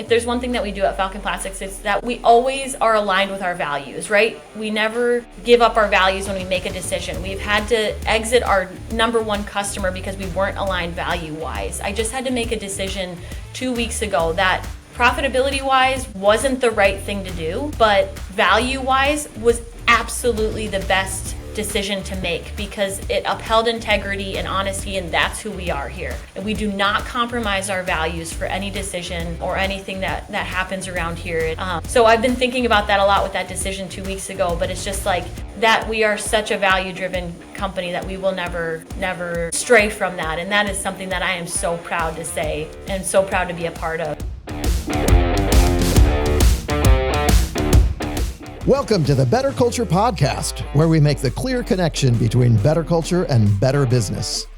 if there's one thing that we do at Falcon Plastics, it's that we always are aligned with our values, right? We never give up our values when we make a decision. We've had to exit our number one customer because we weren't aligned value-wise. I just had to make a decision 2 weeks ago that profitability-wise wasn't the right thing to do, but value-wise was absolutely the best decision to make because it upheld integrity and honesty, and that's who we are here. And we do not compromise our values for any decision or anything that happens around here. So I've been thinking about that a lot with that decision 2 weeks ago, but it's just like that we are such a value-driven company that we will never stray from that. And that is something that I am so proud to say and so proud to be a part of. Welcome to the Better Culture Podcast, where we make the clear connection between better culture and better business.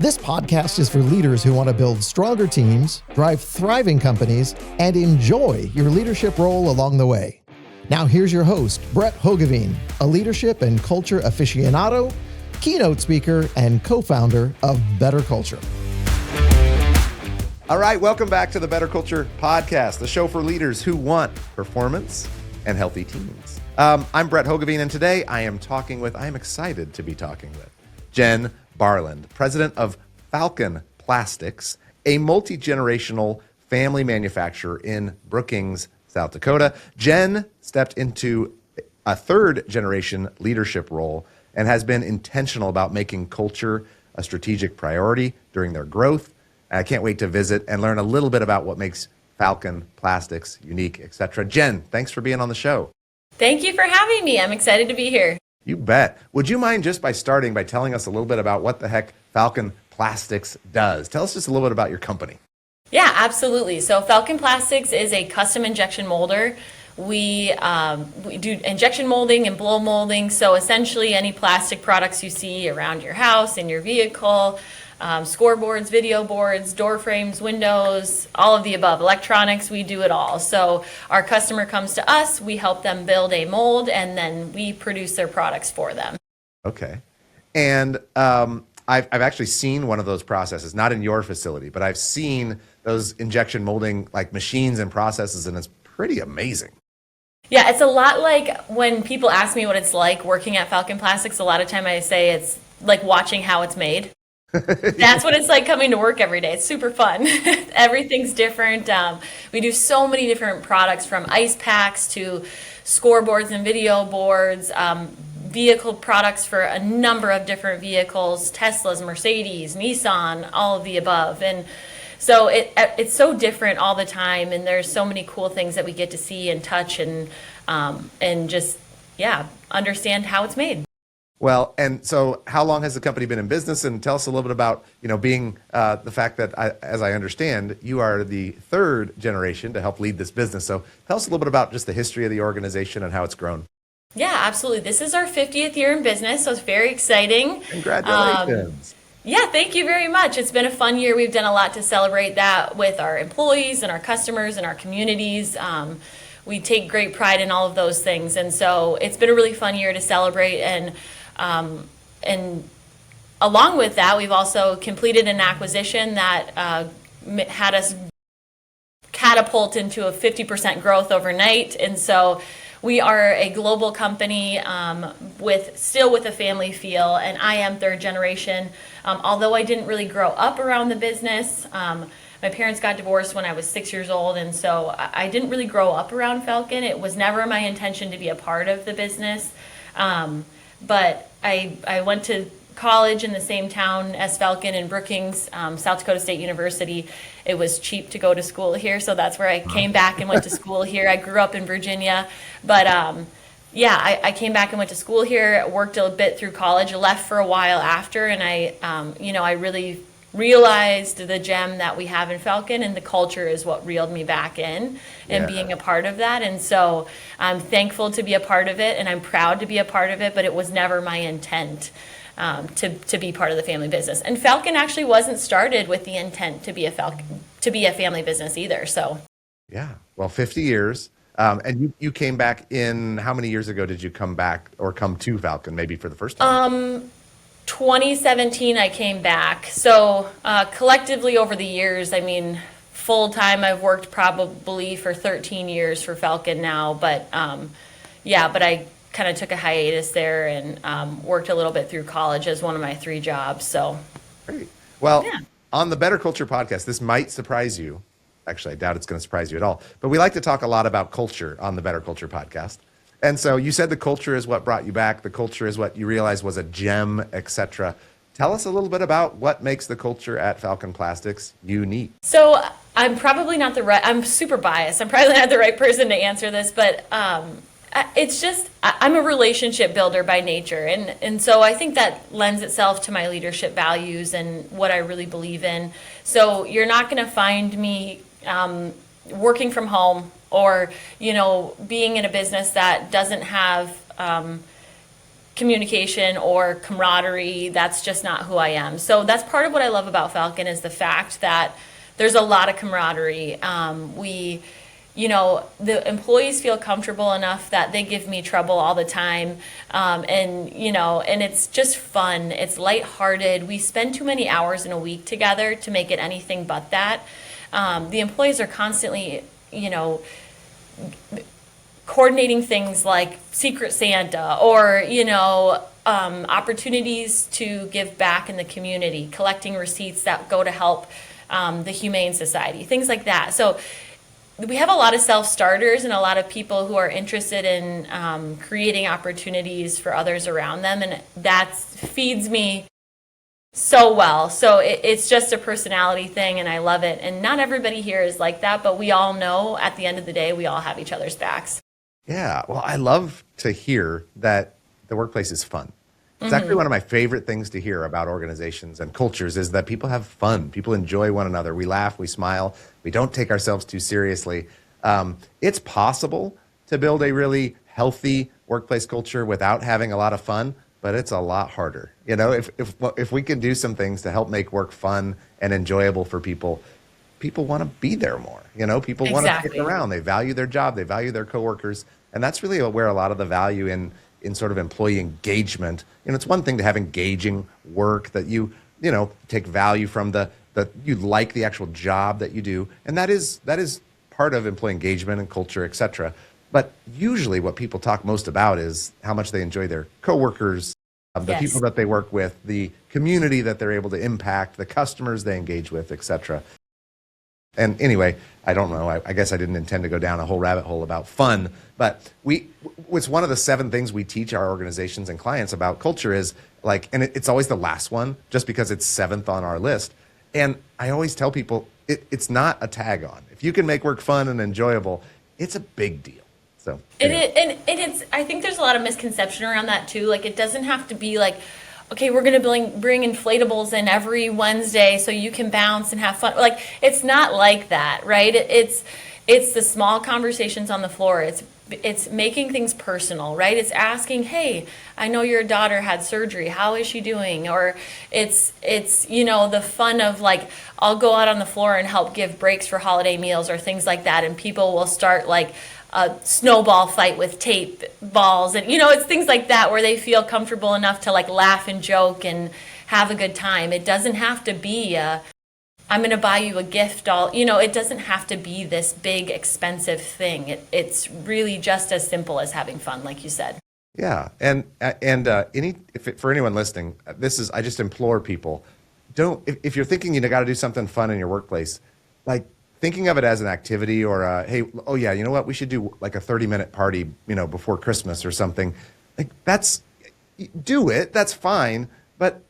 This podcast is for leaders who want to build stronger teams, drive thriving companies, and enjoy your leadership role along the way. Now here's your host, Brett Hoogeveen, a leadership and culture aficionado, keynote speaker, and co-founder of Better Culture. All right, welcome back to the Better Culture Podcast, the show for leaders who want performance and healthy teams. I'm Brett Hoogeveen, and today I am excited to be talking with Jenn Barlund, president of Falcon Plastics, a multi-generational family manufacturer in Brookings, South Dakota. Jenn stepped into a third-generation leadership role and has been intentional about making culture a strategic priority during their growth. I can't wait to visit and learn a little bit about what makes Falcon Plastics unique, etc. Jenn, thanks for being on the show. Thank you for having me. I'm excited to be here. You bet. Would you mind just by starting by telling us a little bit about what the heck Falcon Plastics does? Tell us just a little bit about your company. Yeah, absolutely. So Falcon Plastics is a custom injection molder. We do injection molding and blow molding. So essentially any plastic products you see around your house, in your vehicle, scoreboards, video boards, door frames, windows, all of the above. Electronics, we do it all. So our customer comes to us, we help them build a mold, and then we produce their products for them. Okay. And I've actually seen one of those processes, not in your facility, but I've seen those injection molding like machines and processes, and it's pretty amazing. Yeah, it's a lot like when people ask me what it's like working at Falcon Plastics, a lot of time I say it's like watching how it's made. That's what it's like coming to work every day. It's super fun. Everything's different. We do so many different products, from ice packs to scoreboards and video boards, vehicle products for a number of different vehicles, Teslas, Mercedes, Nissan, all of the above. And so it's so different all the time, and there's so many cool things that we get to see and touch and just, understand how it's made. Well, and so how long has the company been in business? And tell us a little bit about, being the fact that, as I understand, you are the third generation to help lead this business. So tell us a little bit about just the history of the organization and how it's grown. Yeah, absolutely. This is our 50th year in business, so it's very exciting. Congratulations. Yeah, thank you very much. It's been a fun year. We've done a lot to celebrate that with our employees and our customers and our communities. We take great pride in all of those things. And so it's been a really fun year to celebrate. And along with that, we've also completed an acquisition that had us catapult into a 50% growth overnight. And so we are a global company with a family feel, and I am third generation. Although I didn't really grow up around the business, my parents got divorced when I was 6 years old, and so I didn't really grow up around Falcon. It was never my intention to be a part of the business. But I went to college in the same town as Falcon in Brookings, South Dakota State University. It was cheap to go to school here, so that's where I came back and went to school here. I grew up in Virginia, but I came back and went to school here, worked a bit through college, left for a while after, and I really realized the gem that we have in Falcon, and the culture is what reeled me back in and being a part of that. And so I'm thankful to be a part of it, and I'm proud to be a part of it, but it was never my intent to be part of the family business. And Falcon actually wasn't started with the intent to be a family business either. So yeah, well, 50 years. And you came back in, how many years ago did you come back or come to Falcon, maybe for the first time? 2017 I came back. So collectively over the years, full time. I've worked probably for 13 years for Falcon now, but but I kind of took a hiatus there and worked a little bit through college as one of my 3 jobs. So, Great. Well, Yeah. on the Better Culture podcast, this might surprise you. Actually, I doubt it's going to surprise you at all. But we like to talk a lot about culture on the Better Culture podcast. And so you said the culture is what brought you back. The culture is what you realized was a gem, etc. Tell us a little bit about what makes the culture at Falcon Plastics unique. So I'm probably not I'm super biased. I'm probably not the right person to answer this, but it's just, I'm a relationship builder by nature. And so I think that lends itself to my leadership values and what I really believe in. So you're not going to find me working from home or, being in a business that doesn't have communication or camaraderie. That's just not who I am. So that's part of what I love about Falcon is the fact that there's a lot of camaraderie. The employees feel comfortable enough that they give me trouble all the time. And it's just fun. It's lighthearted. We spend too many hours in a week together to make it anything but that. The employees are constantly, coordinating things like Secret Santa or, opportunities to give back in the community, collecting receipts that go to help the Humane Society, things like that. So we have a lot of self-starters and a lot of people who are interested in creating opportunities for others around them, and that feeds me so well. So it's just a personality thing, and I love it. And not everybody here is like that, but we all know at the end of the day, we all have each other's backs. Yeah, well, I love to hear that the workplace is fun. It's actually one of my favorite things to hear about organizations and cultures is that people have fun. People enjoy one another. We laugh, we smile. We don't take ourselves too seriously. It's possible to build a really healthy workplace culture without having a lot of fun, but it's a lot harder. If we can do some things to help make work fun and enjoyable for people, people want to be there more. People want to stick around. They value their job. They value their coworkers. And that's really where a lot of the value in sort of employee engagement. It's one thing to have engaging work that you take value from that you like the actual job that you do. And that is part of employee engagement and culture, et cetera. But usually what people talk most about is how much they enjoy their coworkers, the people that they work with, the community that they're able to impact, the customers they engage with, et cetera. And anyway, I don't know. I guess I didn't intend to go down a whole rabbit hole about fun, but it's one of the 7 things we teach our organizations and clients about culture is and it's always the last one just because it's 7th on our list. And I always tell people it's not a tag on. If you can make work fun and enjoyable, it's a big deal. So it's I think there's a lot of misconception around that too. It doesn't have to be okay, we're going to bring inflatables in every Wednesday so you can bounce and have fun. It's not like that, right? It's the small conversations on the floor. It's making things personal, right? It's asking, hey, I know your daughter had surgery. How is she doing? Or it's the fun of I'll go out on the floor and help give breaks for holiday meals or things like that. And people will start a snowball fight with tape balls. And, it's things like that where they feel comfortable enough to laugh and joke and have a good time. It doesn't have to be I'm going to buy you a gift it doesn't have to be this big expensive thing. It's really just as simple as having fun, like you said. Yeah. And for anyone listening, I just implore people, if you're thinking got to do something fun in your workplace, thinking of it as an activity or hey, oh yeah, you know what? We should do a 30-minute party, before Christmas or something. Do it. That's fine. But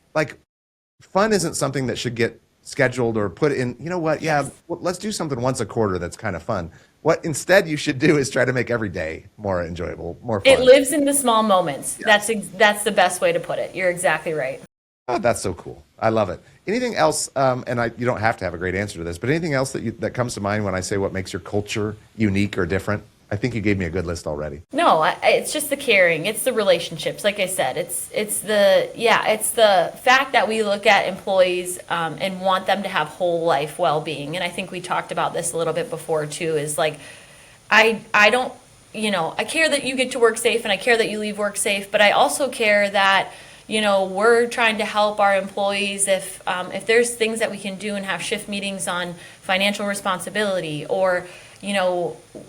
fun isn't something that should get scheduled or put in. You know what? Yeah, let's do something once a quarter that's kind of fun. What instead you should do is try to make every day more enjoyable, more fun. It lives in the small moments. Yeah. That's the best way to put it. You're exactly right. Oh, that's so cool. I love it. Anything else, you don't have to have a great answer to this, but anything else that comes to mind when I say what makes your culture unique or different? I think you gave me a good list already. No, it's just the caring. It's the relationships. Like I said, it's the fact that we look at employees and want them to have whole life well-being. And I think we talked about this a little bit before too, is I don't, I care that you get to work safe and I care that you leave work safe, but I also care that we're trying to help our employees if there's things that we can do and have shift meetings on financial responsibility, or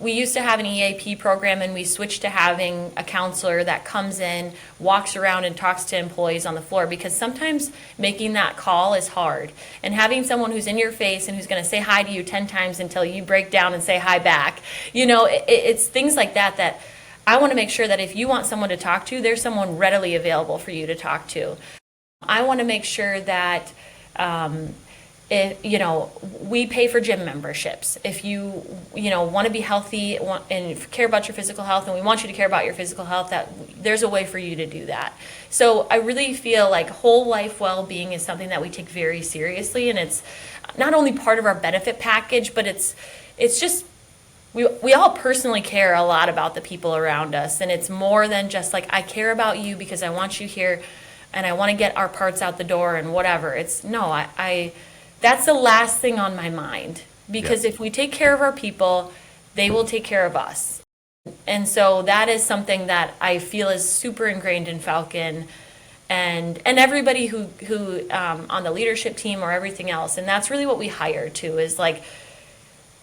we used to have an EAP program and we switched to having a counselor that comes in, walks around and talks to employees on the floor, because sometimes making that call is hard. And having someone who's in your face and who's going to say hi to you 10 times until you break down and say hi back, it's things like that I want to make sure that if you want someone to talk to, there's someone readily available for you to talk to. I want to make sure that we pay for gym memberships. If you want to be healthy and care about your physical health, and we want you to care about your physical health, that there's a way for you to do that. So I really feel like whole life well-being is something that we take very seriously, and it's not only part of our benefit package, but it's just we all personally care a lot about the people around us, and it's more than just like, I care about you because I want you here and I want to get our parts out the door and whatever. It's no, that's the last thing on my mind, because if we take care of our people, they will take care of us. And so that is something that I feel is super ingrained in Falcon, and everybody who on the leadership team or everything else. And that's really what we hire too, is like,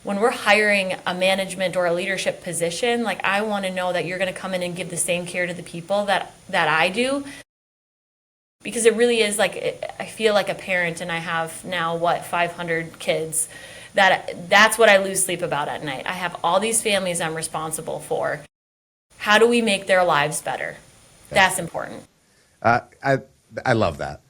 when we're hiring a management or a leadership position, like, I want to know that you're going to come in and give the same care to the people that I do. Because it really is like, I feel like a parent, and I have now 500 kids, that's what I lose sleep about at night. I have all these families I'm responsible for. How do we make their lives better? That's important. I love that.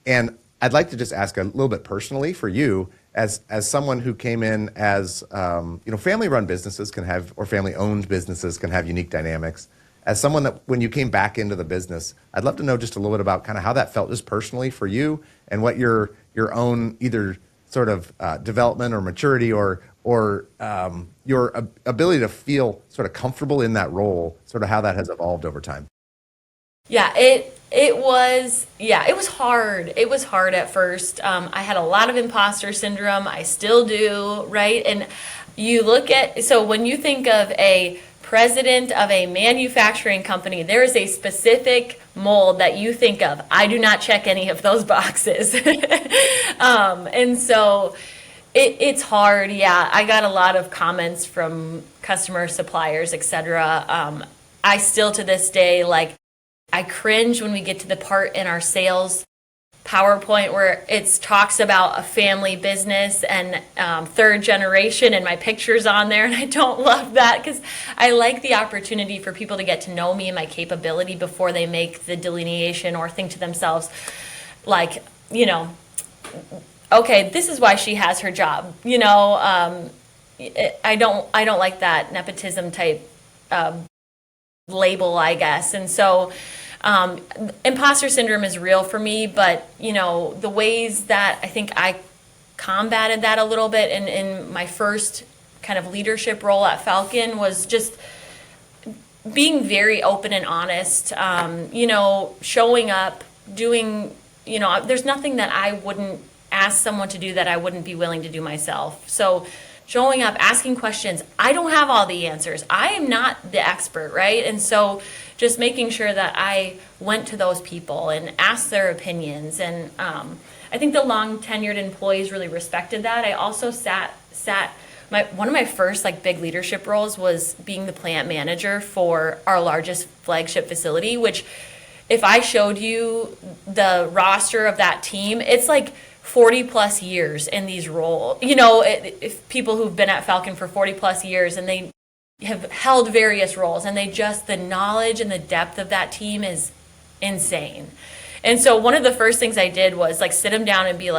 And I'd like to just ask a little bit personally for you, as someone who came in as, family-run businesses can have, or family-owned businesses can have unique dynamics. As someone that, when you came back into the business, I'd love to know just a little bit about kind of how that felt just personally for you, and what your own either sort of development or maturity or your ability to feel sort of comfortable in that role, sort of how that has evolved over time. Yeah, it was hard. It was hard at first. I had a lot of imposter syndrome. I still do, right? And you look at, so when you think of a president of a manufacturing company, there is a specific mold that you think of. I do not check any of those boxes. And so it's hard. Yeah, I got a lot of comments from customers, suppliers, etc. I still to this day, like, I cringe when we get to the part in our sales PowerPoint where it talks about a family business and third generation, and my picture's on there, and I don't love that, because I like the opportunity for people to get to know me and my capability before they make the delineation or think to themselves, like, okay, this is why she has her job. I don't like that nepotism type label, I guess. And so imposter syndrome is real for me, but the ways that I think I combated that a little bit in my first kind of leadership role at Falcon was just being very open and honest, showing up, doing, there's nothing that I wouldn't ask someone to do that I wouldn't be willing to do myself. So showing up, asking questions. I don't have all the answers. I am not the expert, right? And so just making sure that I went to those people and asked their opinions. And I think the long tenured employees really respected that. I also one of my first big leadership roles was being the plant manager for our largest flagship facility, which if I showed you the roster of that team, it's like 40 plus years in these roles. If people who've been at Falcon for 40 plus years and they have held various roles, and the knowledge and the depth of that team is insane. And so one of the first things I did was sit them down and be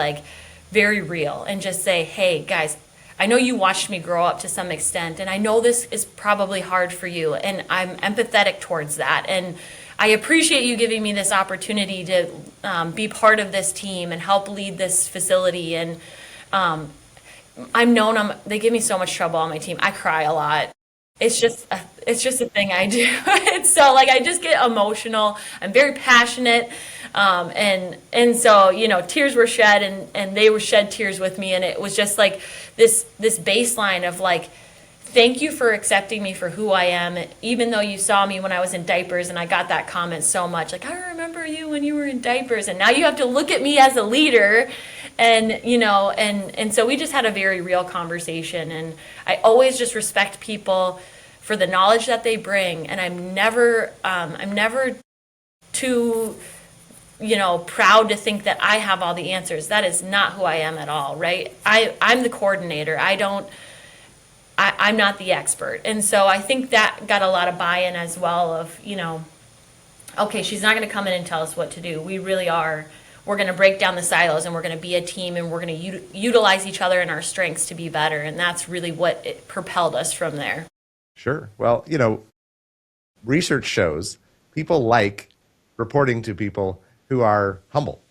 very real and just say, hey guys, I know you watched me grow up to some extent, and I know this is probably hard for you, and I'm empathetic towards that, and I appreciate you giving me this opportunity to be part of this team and help lead this facility. And they give me so much trouble on my team. I cry a lot. It's just a thing I do. And so I just get emotional. I'm very passionate. And so, tears were shed, and they were shed tears with me. And it was just this baseline of thank you for accepting me for who I am, even though you saw me when I was in diapers, and I got that comment so much, like, I remember you when you were in diapers, and now you have to look at me as a leader. And, you know, and so we just had a very real conversation, and I always just respect people for the knowledge that they bring, and I'm never too, you know, proud to think that I have all the answers. That is not who I am at all, right? I'm the coordinator. I'm not the expert. And so I think that got a lot of buy-in as well of, you know, okay, she's not going to come in and tell us what to do. We really are. We're going to break down the silos, and we're going to be a team, and we're going to utilize each other and our strengths to be better. And that's really what it propelled us from there. Sure. Well, you know, research shows people like reporting to people who are humble,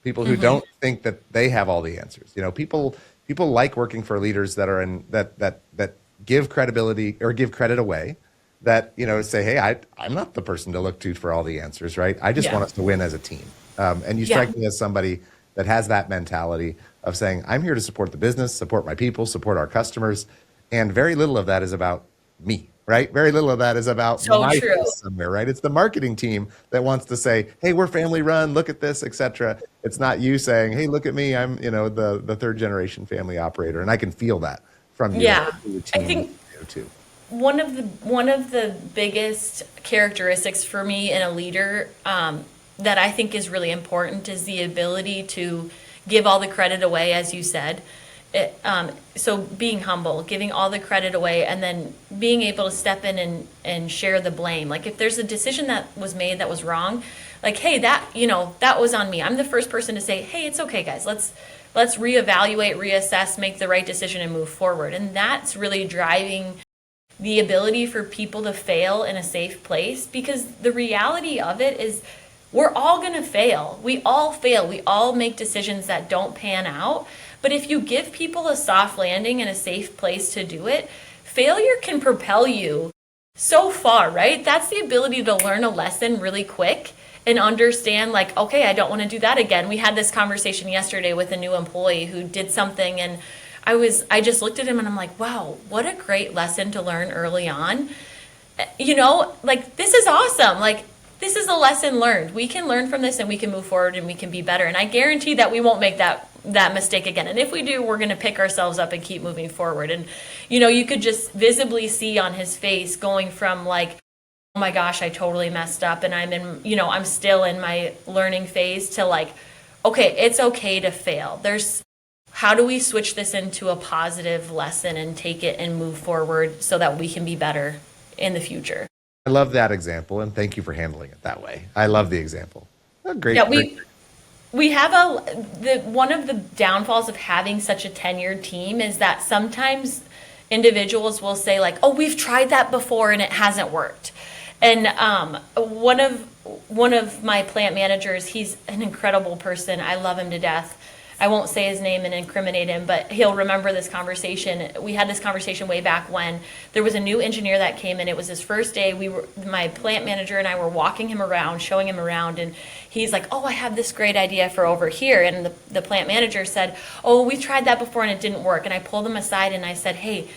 people who don't think that they have all the answers. You know, people like working for leaders that are in that give credibility or give credit away, that, you know, say, hey, I'm not the person to look to for all the answers, right? I just want us to win as a team. And you strike me as somebody that has that mentality of saying, I'm here to support the business, support my people, support our customers. And very little of that is about me, right? Very little of that is about my face somewhere, right? It's the marketing team that wants to say, hey, we're family run, look at this, etc. It's not you saying, hey, look at me, I'm, you know, the third generation family operator. And I can feel that from you. Yeah, your team, I think too. one of the biggest characteristics for me in a leader that I think is really important is the ability to give all the credit away, as you said. So being humble, giving all the credit away, and then being able to step in and share the blame. Like if there's a decision that was made that was wrong, like, hey, that was on me. I'm the first person to say, hey, it's okay, guys. Let's reevaluate, reassess, make the right decision, and move forward. And that's really driving the ability for people to fail in a safe place, because the reality of it is we're all going to fail. We all fail. We all make decisions that don't pan out. But if you give people a soft landing and a safe place to do it, failure can propel you so far, right? That's the ability to learn a lesson really quick and understand, like, okay, I don't want to do that again. We had this conversation yesterday with a new employee who did something, and I just looked at him and I'm like, wow, what a great lesson to learn early on. You know, like, this is awesome. Like, this is a lesson learned. We can learn from this and we can move forward and we can be better. And I guarantee that we won't make that mistake again. And if we do, we're going to pick ourselves up and keep moving forward. And, you know, you could just visibly see on his face going from like, oh my gosh, I totally messed up and I'm still in my learning phase, to like, okay, it's okay to fail. How do we switch this into a positive lesson and take it and move forward so that we can be better in the future? I love that example, and thank you for handling it that way. I love the example. Oh, great. Yeah, we have one of the downfalls of having such a tenured team is that sometimes individuals will say like, oh, we've tried that before and it hasn't worked. And one of my plant managers, he's an incredible person. I love him to death. I won't say his name and incriminate him, but he'll remember this conversation. We had this conversation way back when there was a new engineer that came in. It was his first day. My plant manager and I were walking him around, showing him around, and he's like, oh, I have this great idea for over here. And the plant manager said, oh, we tried that before and it didn't work. And I pulled him aside and I said, hey,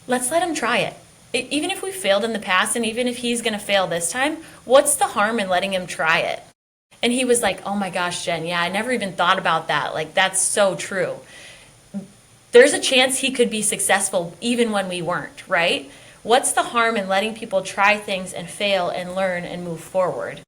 let's let him try it. Even if we failed in the past and even if he's going to fail this time, what's the harm in letting him try it? And he was like, oh my gosh, Jen, yeah, I never even thought about that. Like, that's so true. There's a chance he could be successful even when we weren't, right? What's the harm in letting people try things and fail and learn and move forward?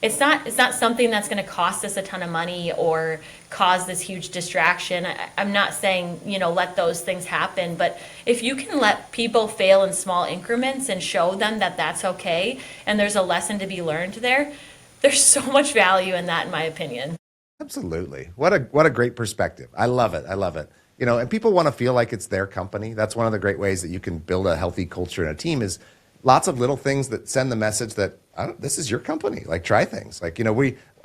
It's not something that's going to cost us a ton of money or cause this huge distraction. I'm not saying, let those things happen, but if you can let people fail in small increments and show them that that's okay and there's a lesson to be learned there's so much value in that, in my opinion. Absolutely. What a great perspective. I love it. And people want to feel like it's their company. That's one of the great ways that you can build a healthy culture in a team is lots of little things that send the message that this is your company. Like, try things. Like,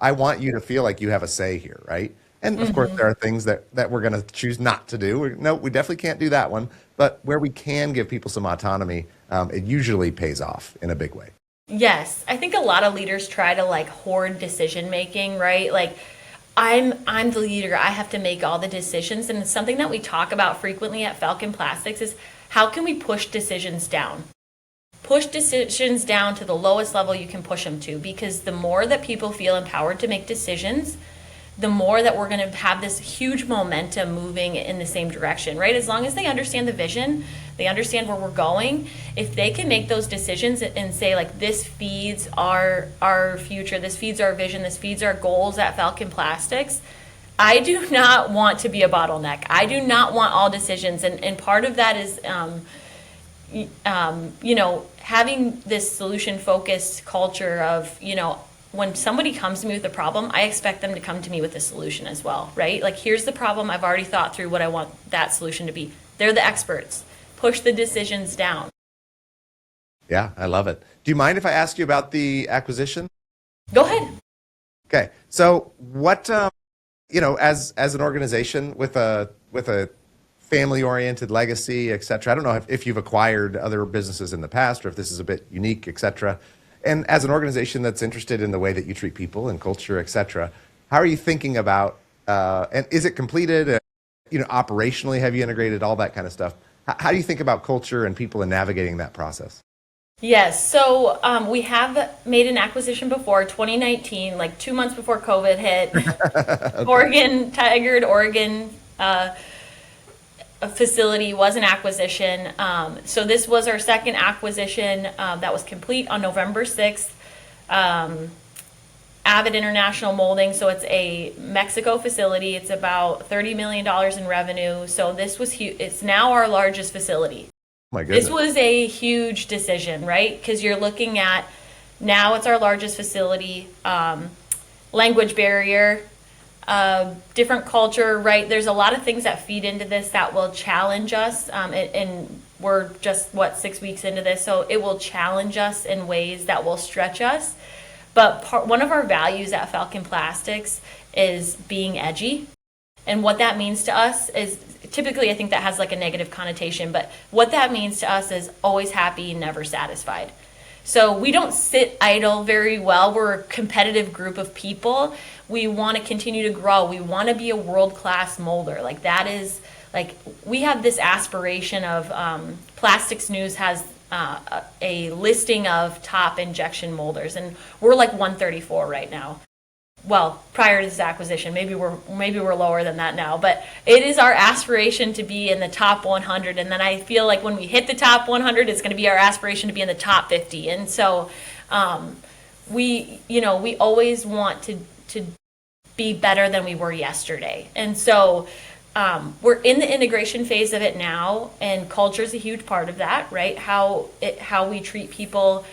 I want you to feel like you have a say here, right? And of course, there are things that we're going to choose not to do. We definitely can't do that one. But where we can give people some autonomy, it usually pays off in a big way. Yes. I think a lot of leaders try to hoard decision making, right? Like, I'm the leader. I have to make all the decisions. And it's something that we talk about frequently at Falcon Plastics is how can we push decisions down? Push decisions down to the lowest level you can push them to, because the more that people feel empowered to make decisions, the more that we're going to have this huge momentum moving in the same direction, right? As long as they understand the vision, they understand where we're going, if they can make those decisions and say, like, this feeds our future, this feeds our vision, this feeds our goals at Falcon Plastics, I do not want to be a bottleneck. I do not want all decisions. And part of that is, having this solution-focused culture of, when somebody comes to me with a problem, I expect them to come to me with a solution as well, right? Like, here's the problem. I've already thought through what I want that solution to be. They're the experts. Push the decisions down. Yeah, I love it. Do you mind if I ask you about the acquisition? Go ahead. Okay. So what, as an organization with a family-oriented legacy, et cetera, I don't know if you've acquired other businesses in the past or if this is a bit unique, et cetera. And as an organization that's interested in the way that you treat people and culture, et cetera, how are you thinking about, and is it completed? Operationally, have you integrated all that kind of stuff? How do you think about culture and people and navigating that process? Yes. So we have made an acquisition before, 2019, like 2 months before COVID hit. Okay. Tigard, Oregon facility was an acquisition. So this was our second acquisition that was complete on November 6th. Avid International Molding, so it's a Mexico facility. It's about $30 million in revenue. So this was huge. It's now our largest facility. My goodness. This was a huge decision, right? Because you're looking at, now it's our largest facility, language barrier, different culture, right? There's a lot of things that feed into this that will challenge us. And we're just, 6 weeks into this. So it will challenge us in ways that will stretch us. But one of our values at Falcon Plastics is being edgy. And what that means to us is, typically I think that has like a negative connotation, but what that means to us is always happy, never satisfied. So we don't sit idle very well. We're a competitive group of people. We want to continue to grow. We want to be a world-class molder. Like, that is, like, we have this aspiration of, Plastics News has a listing of top injection molders, and we're like 134 right now. Well, prior to this acquisition, maybe we're lower than that now, but it is our aspiration to be in the top 100. And then I feel like when we hit the top 100, it's going to be our aspiration to be in the top 50. And so we always want to be better than we were yesterday. And so we're in the integration phase of it now, and culture is a huge part of that, right? How we treat people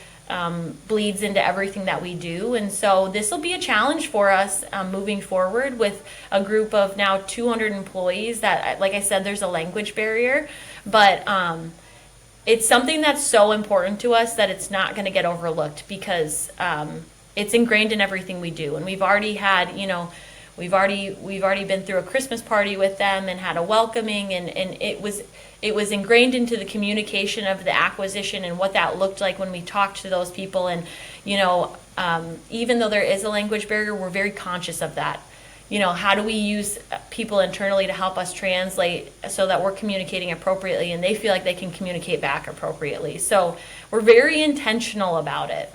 bleeds into everything that we do. And so this will be a challenge for us moving forward with a group of now 200 employees that, like I said, there's a language barrier, but it's something that's so important to us that it's not going to get overlooked, because it's ingrained in everything we do. And we've already had, we've already been through a Christmas party with them and had a welcoming, and it was ingrained into the communication of the acquisition and what that looked like when we talked to those people. And even though there is a language barrier, we're very conscious of that. How do we use people internally to help us translate so that we're communicating appropriately and they feel like they can communicate back appropriately? So we're very intentional about it.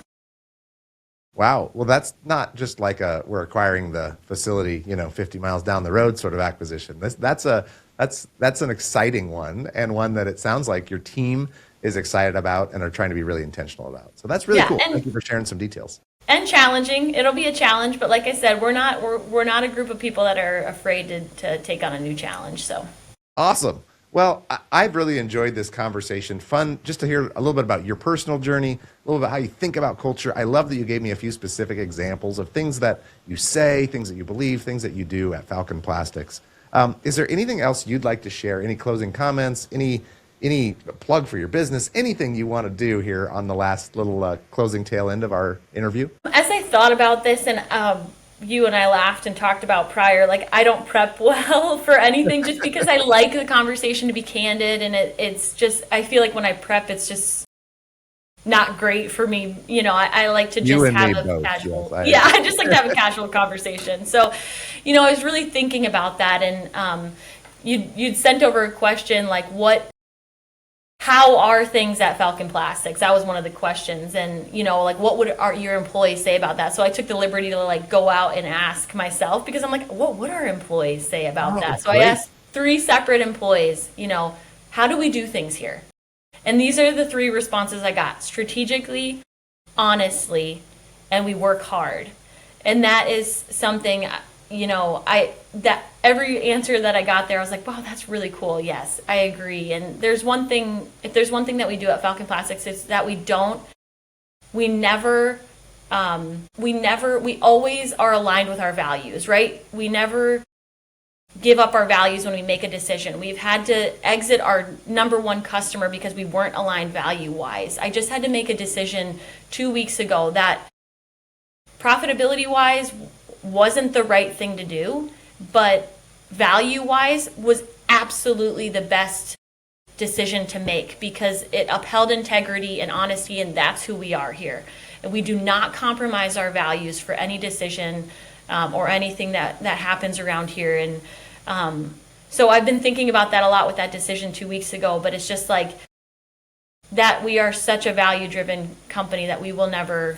Wow. Well, that's not just like we're acquiring the facility, 50 miles down the road sort of acquisition. That's an exciting one, and one that it sounds like your team is excited about and are trying to be really intentional about. So that's really cool. Thank you for sharing some details. And challenging. It'll be a challenge, but like I said, we're not a group of people that are afraid to take on a new challenge. So awesome. Well, I've really enjoyed this conversation. Fun just to hear a little bit about your personal journey, a little bit how you think about culture. I love that you gave me a few specific examples of things that you say, things that you believe, things that you do at Falcon Plastics. Is there anything else you'd like to share? Any closing comments? Any plug for your business? Anything you want to do here on the last little closing tail end of our interview? As I thought about this, and you and I laughed and talked about prior, like, I don't prep well for anything just because I like the conversation to be candid, and it's just, I feel like when I prep, it's just not great for me. I like to just have a casual, I just like to have a casual conversation. So, I was really thinking about that, and you'd sent over a question like, how are things at Falcon Plastics? That was one of the questions. And, like, what would your employees say about that? So I took the liberty to, like, go out and ask myself, because I'm like, what would our employees say about that? So great. I asked 3 separate employees, how do we do things here? And these are the 3 responses I got: strategically, honestly, and we work hard. And that is something, that every answer that I got there, I was like, wow, that's really cool. Yes, I agree. And if there's one thing that we do at Falcon Plastics, is that we always are aligned with our values, right? We never give up our values when we make a decision. We've had to exit our number 1 customer because we weren't aligned value-wise. I just had to make a decision 2 weeks ago that profitability-wise wasn't the right thing to do, but value-wise was absolutely the best decision to make, because it upheld integrity and honesty, and that's who we are here. And we do not compromise our values for any decision or anything that happens around here. And so I've been thinking about that a lot with that decision 2 weeks ago, but it's just like that we are such a value-driven company that we will never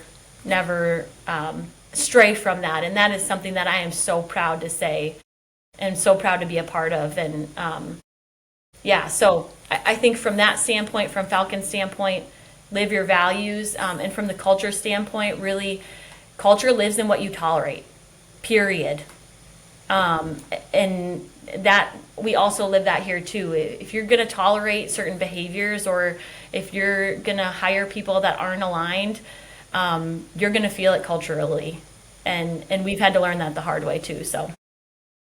stray from that. And that is something that I am so proud to say and so proud to be a part of. And so I think from that standpoint, from Falcon's standpoint, live your values, and from the culture standpoint, really, culture lives in what you tolerate, period. And that we also live that here too. If you're going to tolerate certain behaviors, or if you're going to hire people that aren't aligned, you're going to feel it culturally. And we've had to learn that the hard way too. So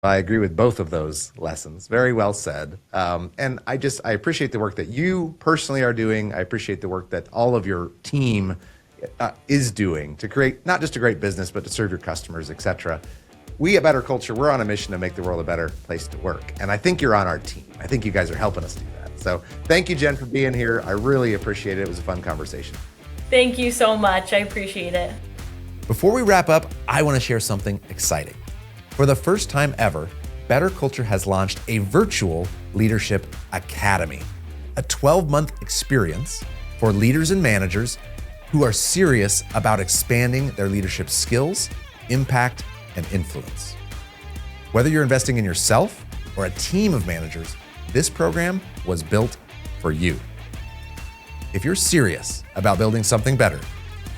I agree with both of those lessons. Very well said. And I appreciate the work that you personally are doing. I appreciate the work that all of your team is doing to create not just a great business, but to serve your customers, et cetera. We at Better Culture, we're on a mission to make the world a better place to work. And I think you're on our team. I think you guys are helping us do that. So thank you, Jenn, for being here. I really appreciate it. It was a fun conversation. thank you so much. I appreciate it. Before we wrap up, I want to share something exciting. For the first time ever, Better Culture has launched a virtual leadership academy, a 12-month experience for leaders and managers who are serious about expanding their leadership skills, impact, and influence. Whether you're investing in yourself or a team of managers, this program was built for you. If you're serious about building something better,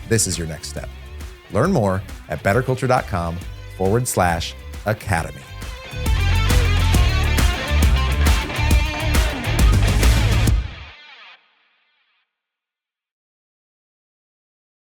this is your next step. Learn more at betterculture.com/academy.